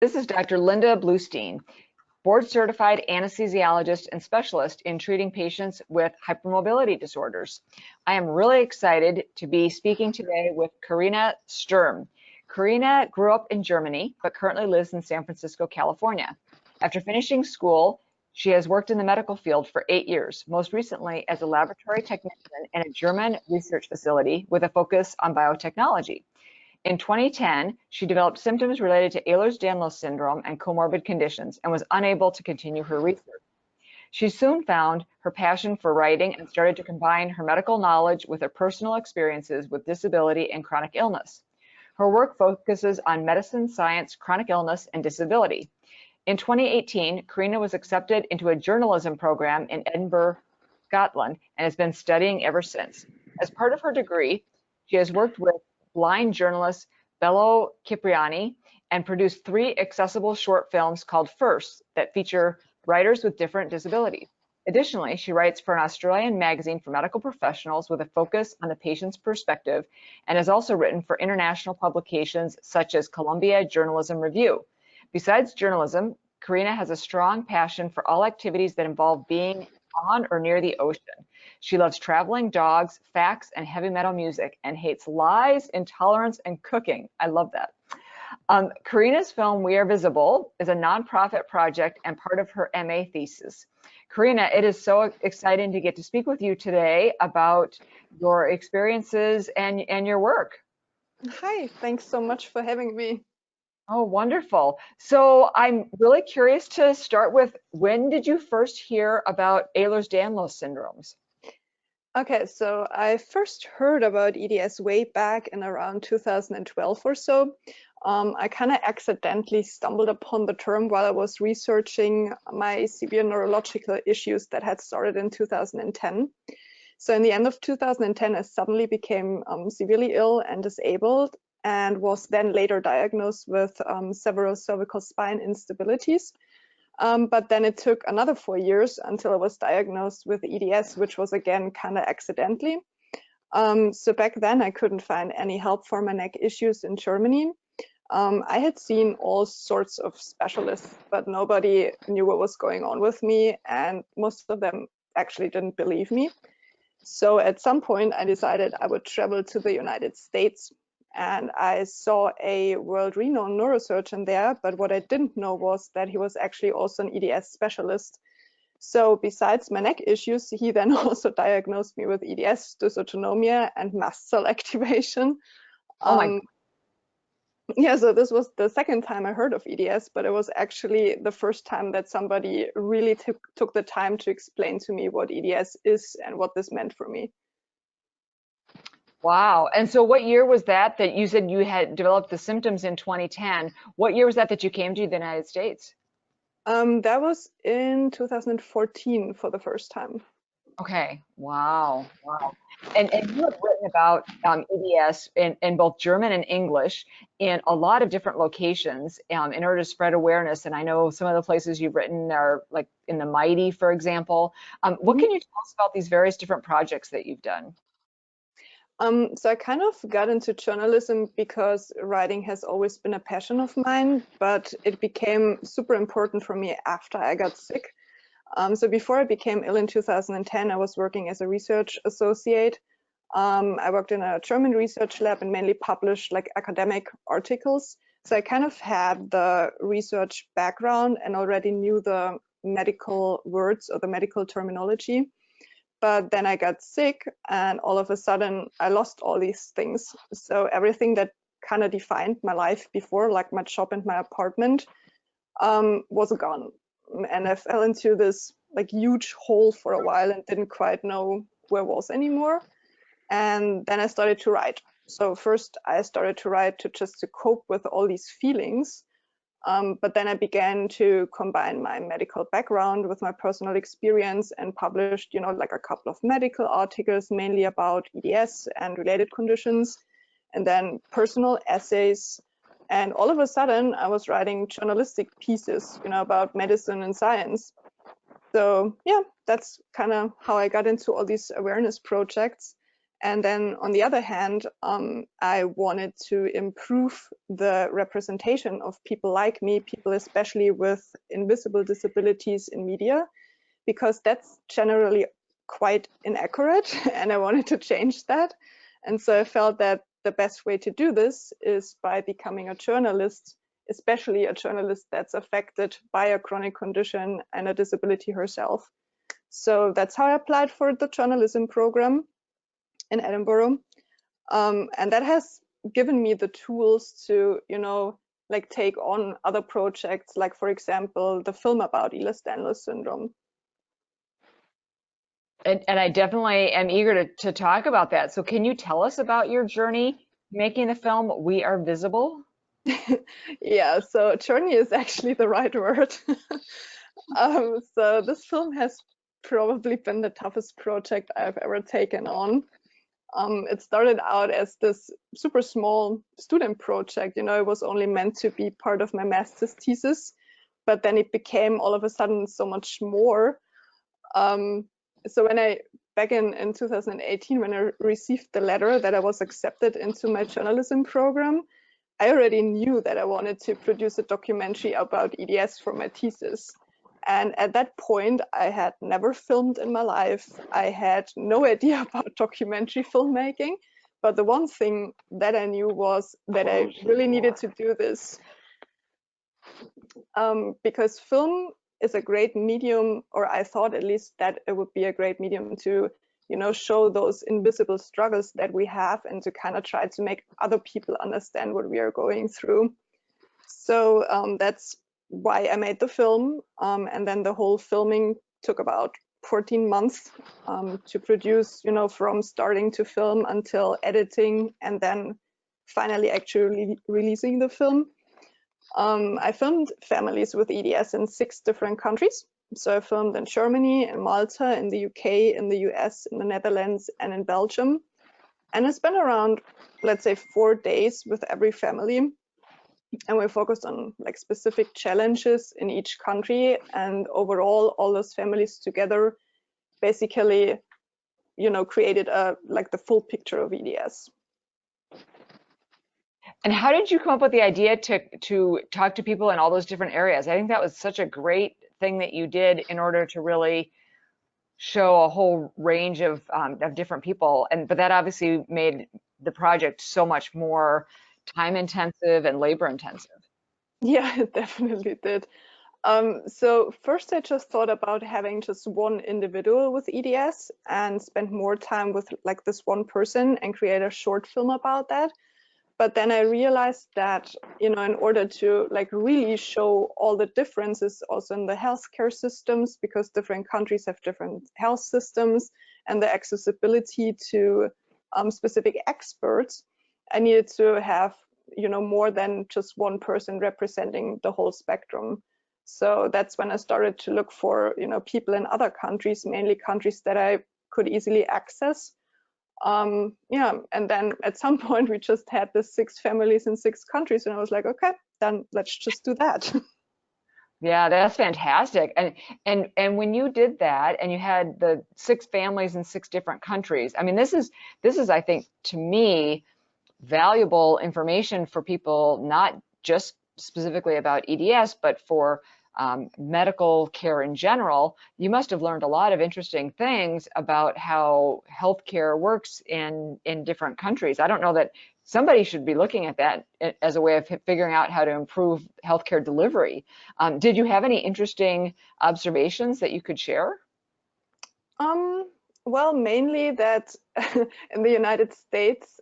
This is Dr. Linda Bluestein, board-certified anesthesiologist and specialist in treating patients with hypermobility disorders. I am really excited to be speaking today with Karina Sturm. Karina grew up in Germany, but currently lives in San Francisco, California. After finishing school, she has worked in the medical field for 8 years, most recently as a laboratory technician in a German research facility with a focus on biotechnology. In 2010, she developed symptoms related to Ehlers-Danlos syndrome and comorbid conditions and was unable to continue her research. She soon found her passion for writing and started to combine her medical knowledge with her personal experiences with disability and chronic illness. Her work focuses on medicine, science, chronic illness, and disability. In 2018, Karina was accepted into a journalism program in Edinburgh, Scotland, and has been studying ever since. As part of her degree, she has worked with blind journalist Bello Cipriani and produced 3 accessible short films called First that feature writers with different disabilities. Additionally, she writes for an Australian magazine for medical professionals with a focus on the patient's perspective and has also written for international publications such as Columbia Journalism Review. Besides journalism, Karina has a strong passion for all activities that involve being on or near the ocean. She loves traveling, dogs, facts, and heavy metal music, and hates lies, intolerance, and cooking. I love that. Karina's film, We Are Visible, is a nonprofit project and part of her MA thesis. Karina, it is so exciting to get to speak with you today about your experiences and your work. Hi, thanks so much for having me. Oh, wonderful. So I'm really curious to start with, when did you first hear about Ehlers-Danlos syndromes? Okay, so I first heard about EDS way back in around 2012 or so. I kind of accidentally stumbled upon the term while I was researching my severe neurological issues that had started in 2010. So in the end of 2010, I suddenly became severely ill and disabled and was then later diagnosed with several cervical spine instabilities. But then it took another 4 years until I was diagnosed with EDS, which was again kind of accidentally. So back then I couldn't find any help for my neck issues in Germany. I had seen all sorts of specialists, but nobody knew what was going on with me, and most of them actually didn't believe me. So at some point I decided I would travel to the United States, and I saw a world-renowned neurosurgeon there, but what I didn't know was that he was actually also an EDS specialist. So besides my neck issues, he then also diagnosed me with EDS, dysautonomia, and mast cell activation. Oh my. Yeah, so this was the second time I heard of EDS, but it was actually the first time that somebody really took the time to explain to me what EDS is and what this meant for me. Wow. And so what year was that you said you had developed the symptoms in 2010? What year was that you came to the United States? That was in 2014 for the first time. Okay. Wow. Wow. And you have written about EDS in both German and English in a lot of different locations in order to spread awareness. And I know some of the places you've written are like in the Mighty, for example. What Mhm. can you tell us about these various different projects that you've done? So I kind of got into journalism because writing has always been a passion of mine, but it became super important for me after I got sick. So before I became ill in 2010, I was working as a research associate. I worked in a German research lab and mainly published like academic articles. So I kind of had the research background and already knew the medical words or the medical terminology. But then I got sick, and all of a sudden I lost all these things. So everything that kind of defined my life before, like my job and my apartment, was gone. And I fell into this like huge hole for a while and didn't quite know where I was anymore. And then I started to write. So first I started to write to cope with all these feelings. But then I began to combine my medical background with my personal experience and published, like a couple of medical articles, mainly about EDS and related conditions, and then personal essays. And all of a sudden, I was writing journalistic pieces, about medicine and science. So yeah, that's kind of how I got into all these awareness projects. And then on the other hand, I wanted to improve the representation of people like me, people especially with invisible disabilities in media, because that's generally quite inaccurate, and I wanted to change that. And so I felt that the best way to do this is by becoming a journalist, especially a journalist that's affected by a chronic condition and a disability herself. So that's how I applied for the journalism program in Edinburgh. And that has given me the tools to, like take on other projects, like for example, the film about Ehlers-Danlos syndrome. And I definitely am eager to talk about that. So can you tell us about your journey making the film We Are Visible? Yeah, so journey is actually the right word. So this film has probably been the toughest project I've ever taken on. It started out as this super small student project. It was only meant to be part of my master's thesis, but then it became all of a sudden so much more. So back in 2018, when I received the letter that I was accepted into my journalism program, I already knew that I wanted to produce a documentary about EDS for my thesis. And at that point, I had never filmed in my life. I had no idea about documentary filmmaking. But the one thing that I knew was that I really needed to do this because film is a great medium, or I thought at least that it would be a great medium to, show those invisible struggles that we have and to kind of try to make other people understand what we are going through. So that's why I made the film. And then the whole filming took about 14 months to produce, from starting to film until editing and then finally actually releasing the film. I filmed families with EDS in 6 different countries. So I filmed in Germany, in Malta, in the UK, in the US, in the Netherlands, and in Belgium. And I spent around, let's say, 4 days with every family. And we focused on like specific challenges in each country. And overall, all those families together basically, created like the full picture of EDS. And how did you come up with the idea to talk to people in all those different areas? I think that was such a great thing that you did in order to really show a whole range of different people. But that obviously made the project so much more time intensive and labor intensive. Yeah, it definitely did. So first I just thought about having just one individual with EDS and spend more time with like this one person and create a short film about that. But then I realized that, in order to like really show all the differences also in the healthcare systems, because different countries have different health systems and the accessibility to specific experts, I needed to have, more than just one person representing the whole spectrum. So that's when I started to look for, people in other countries, mainly countries that I could easily access. Yeah, and then at some point we just had the 6 families in 6 countries, and I was like, okay, then let's just do that. Yeah, that's fantastic. And when you did that and you had the 6 families in 6 different countries, I mean, this is I think to me valuable information for people, not just specifically about EDS, but for medical care in general. You must have learned a lot of interesting things about how healthcare works in different countries. I don't know that somebody should be looking at that as a way of figuring out how to improve healthcare delivery. Did you have any interesting observations that you could share? Well, mainly that in the United States,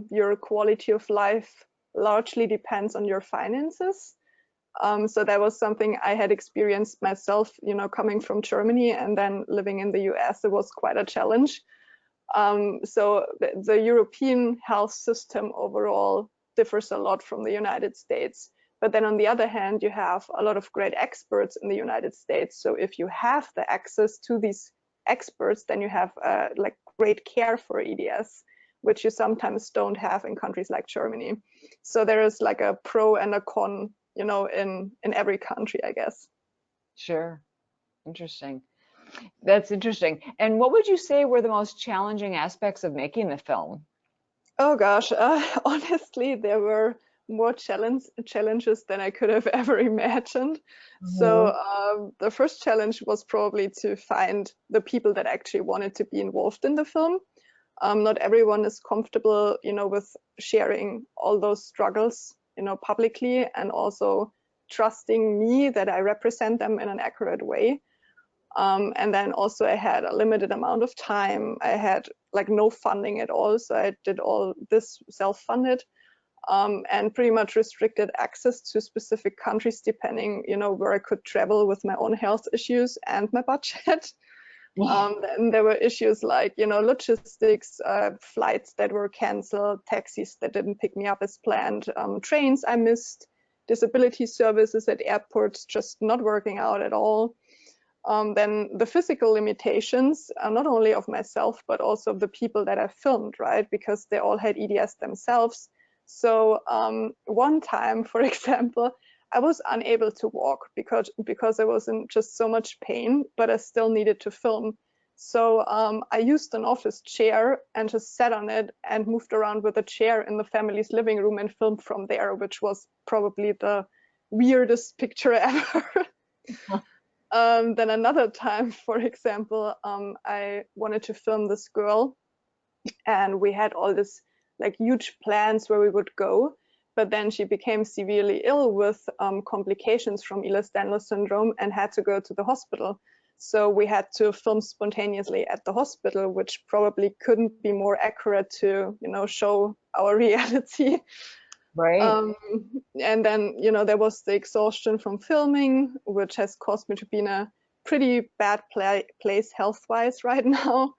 your quality of life largely depends on your finances. So that was something I had experienced myself, coming from Germany and then living in the US. It was quite a challenge. So the European health system overall differs a lot from the United States. But then on the other hand, you have a lot of great experts in the United States. So if you have the access to these experts, then you have like great care for EDS, which you sometimes don't have in countries like Germany. So there is like a pro and a con, in every country, I guess. Sure. Interesting. That's interesting. And what would you say were the most challenging aspects of making the film? Oh gosh, honestly, there were more challenges than I could have ever imagined. So Hmm. the first challenge was probably to find the people that actually wanted to be involved in the film. Not everyone is comfortable, with sharing all those struggles, publicly, and also trusting me that I represent them in an accurate way. And then also I had a limited amount of time. I had like no funding at all, so I did all this self-funded, and pretty much restricted access to specific countries depending, where I could travel with my own health issues and my budget. Then there were issues like, logistics, flights that were canceled, taxis that didn't pick me up as planned, trains I missed, disability services at airports just not working out at all. Then the physical limitations, not only of myself, but also of the people that I filmed, right? Because they all had EDS themselves. So one time, for example, I was unable to walk because I was in just so much pain, but I still needed to film. So I used an office chair and just sat on it and moved around with a chair in the family's living room and filmed from there, which was probably the weirdest picture ever. Then another time, for example, I wanted to film this girl, and we had all this like huge plans where we would go, but then she became severely ill with complications from Ehlers-Danlos syndrome and had to go to the hospital. So we had to film spontaneously at the hospital, which probably couldn't be more accurate to, show our reality. Right. Um, and then, there was the exhaustion from filming, which has caused me to be in a pretty bad place health-wise right now.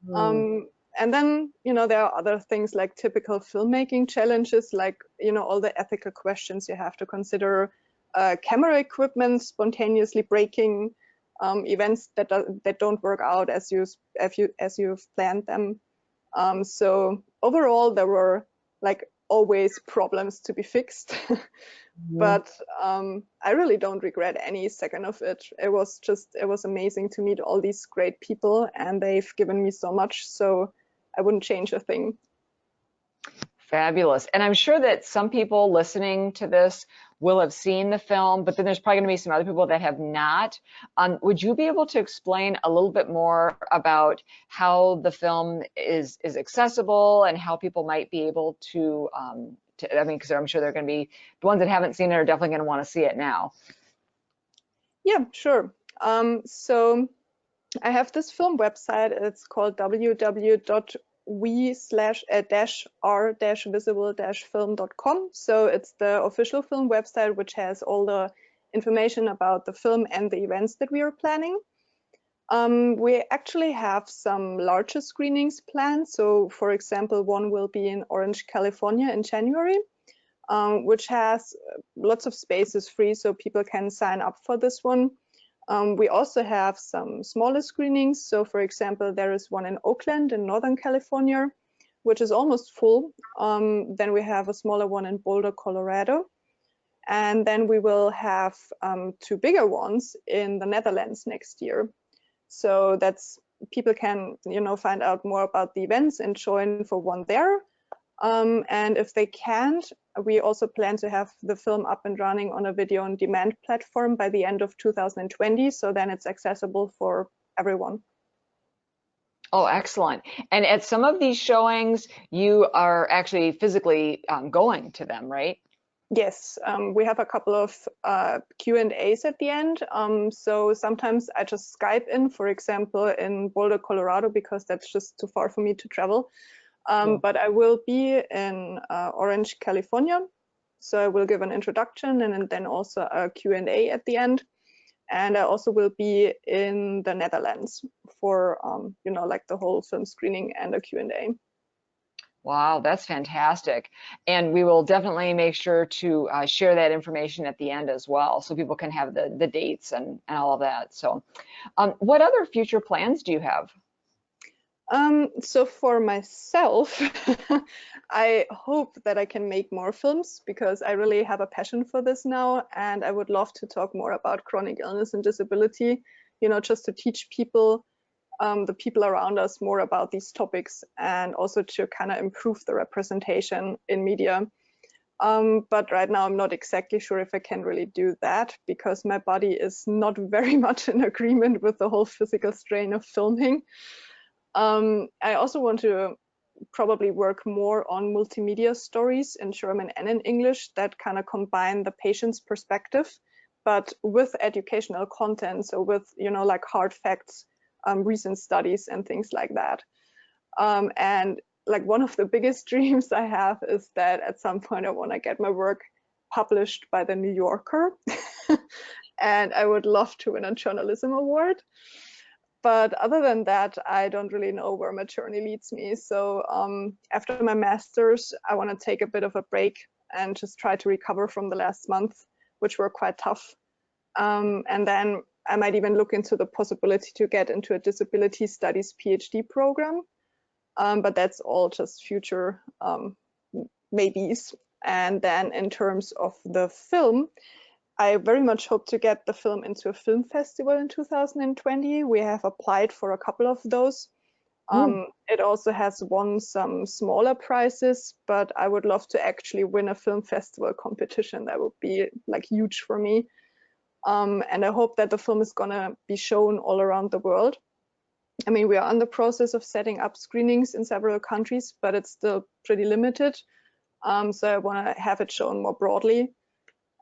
Hmm. Um, and then, there are other things like typical filmmaking challenges, like, all the ethical questions you have to consider, camera equipment spontaneously breaking, events that don't work out as you've planned them. So overall, there were like always problems to be fixed, Hmm. but I really don't regret any second of it. It was amazing to meet all these great people, and they've given me so much. So I wouldn't change a thing. Fabulous. And I'm sure that some people listening to this will have seen the film, but then there's probably going to be some other people that have not. Would you be able to explain a little bit more about how the film is accessible and how people might be able to, I mean, because I'm sure they're going to be the ones that haven't seen it are definitely going to want to see it now. Yeah, sure. So I have this film website. It's called www.we/r-visible-film.com. So it's the official film website, which has all the information about the film and the events that we are planning. We actually have some larger screenings planned. So, for example, one will be in Orange, California in January, which has lots of spaces free, so people can sign up for this one. We also have some smaller screenings. So, for example, there is one in Oakland in Northern California, which is almost full. Then we have a smaller one in Boulder, Colorado. And then we will have two bigger ones in the Netherlands next year. So that's people can, find out more about the events and join for one there. And if they can't, we also plan to have the film up and running on a video on demand platform by the end of 2020. So then it's accessible for everyone. Oh, excellent. And at some of these showings, you are actually physically going to them, right? Yes, we have a couple of Q&As at the end. So sometimes I just Skype in, for example, in Boulder, Colorado, because that's just too far for me to travel. Sure. But I will be in Orange, California. So I will give an introduction and then also a Q&A at the end. And I also will be in the Netherlands for, like the whole film screening and a Q&A. Wow, that's fantastic. And we will definitely make sure to share that information at the end as well, so people can have the dates and all of that. So, what other future plans do you have? So for myself, I hope that I can make more films because I really have a passion for this now, and I would love to talk more about chronic illness and disability just to teach people, the people around us, more about these topics, and also to kind of improve the representation in media. But right now I'm not exactly sure if I can really do that, because my body is not very much in agreement with the whole physical strain of filming. I also want to probably work more on multimedia stories in German and in English that kind of combine the patient's perspective, but with educational content. So with, like hard facts, recent studies and things like that. And like one of the biggest dreams I have is that at some point I want to get my work published by the New Yorker. And I would love to win a journalism award. But other than that, I don't really know where my journey leads me. So after my master's, I want to take a bit of a break and just try to recover from the last month, which were quite tough. And then I might even look into the possibility to get into a disability studies PhD program. But that's all just future maybes. And then in terms of the film, I very much hope to get the film into a film festival in 2020. We have applied for a couple of those. It also has won some smaller prizes, but I would love to actually win a film festival competition. That would be like huge for me. And I hope that the film is gonna be shown all around the world. I mean, we are in the process of setting up screenings in several countries, but it's still pretty limited. So I want to have it shown more broadly.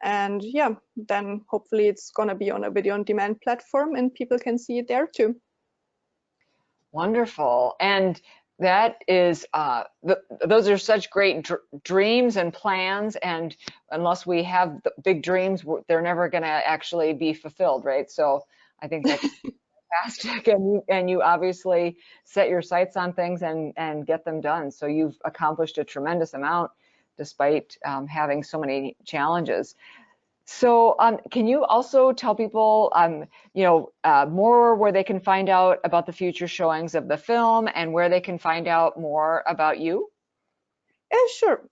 And yeah, then hopefully it's going to be on a video on demand platform and people can see it there too. Wonderful. And that is, those are such great dreams and plans. And unless we have the big dreams, they're never going to actually be fulfilled, right? So I think that's fantastic. And you obviously set your sights on things and get them done. So you've accomplished a tremendous amount despite having so many challenges. So can you also tell people, more where they can find out about the future showings of the film and where they can find out more about you? Yeah, sure.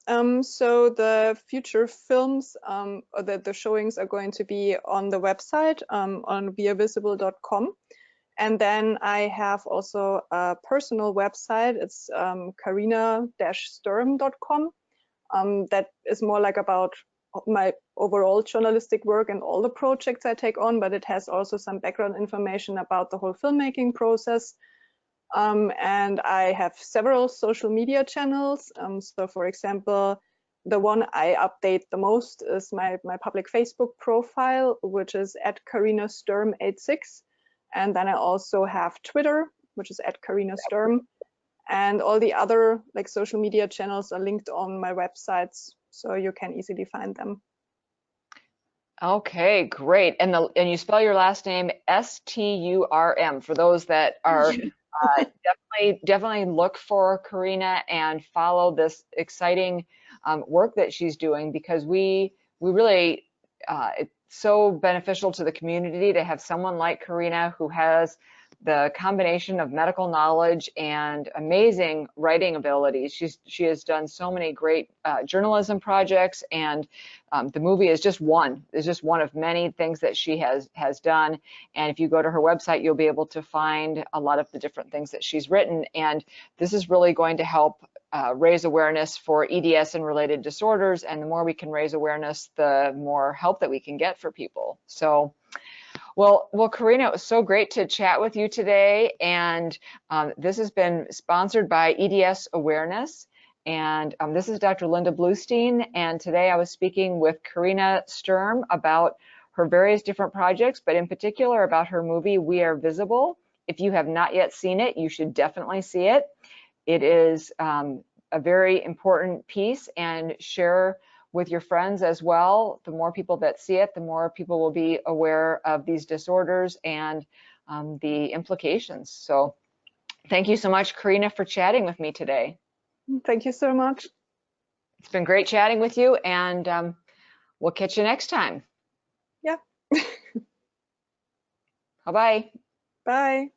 So the future films, or the showings are going to be on the website, on wearevisible.com. And then I have also a personal website. It's karina-sturm.com. That is more like about my overall journalistic work and all the projects I take on, but it has also some background information about the whole filmmaking process. And I have several social media channels. So for example, the one I update the most is my public Facebook profile, which is at Karina Sturm 86. And then I also have Twitter, which is at Karina Sturm. And all the other like social media channels are linked on my websites, so you can easily find them. Okay, great. And you spell your last name Sturm for those that are definitely look for Karina and follow this exciting work that she's doing, because we really it's so beneficial to the community to have someone like Karina who has the combination of medical knowledge and amazing writing abilities. She has done so many great journalism projects, and the movie is just one of many things that she has done. And if you go to her website, you'll be able to find a lot of the different things that she's written. And this is really going to help raise awareness for EDS and related disorders. And the more we can raise awareness, the more help that we can get for people. So. Well, Karina, it was so great to chat with you today, and this has been sponsored by EDS Awareness, and this is Dr. Linda Bluestein, and today I was speaking with Karina Sturm about her various different projects, but in particular about her movie, We Are Visible. If you have not yet seen it, you should definitely see it. It is a very important piece, and share with your friends as well. The more people that see it, the more people will be aware of these disorders and the implications. So thank you so much, Karina, for chatting with me today. Thank you so much. It's been great chatting with you, and we'll catch you next time. Yeah. Bye-bye. Bye.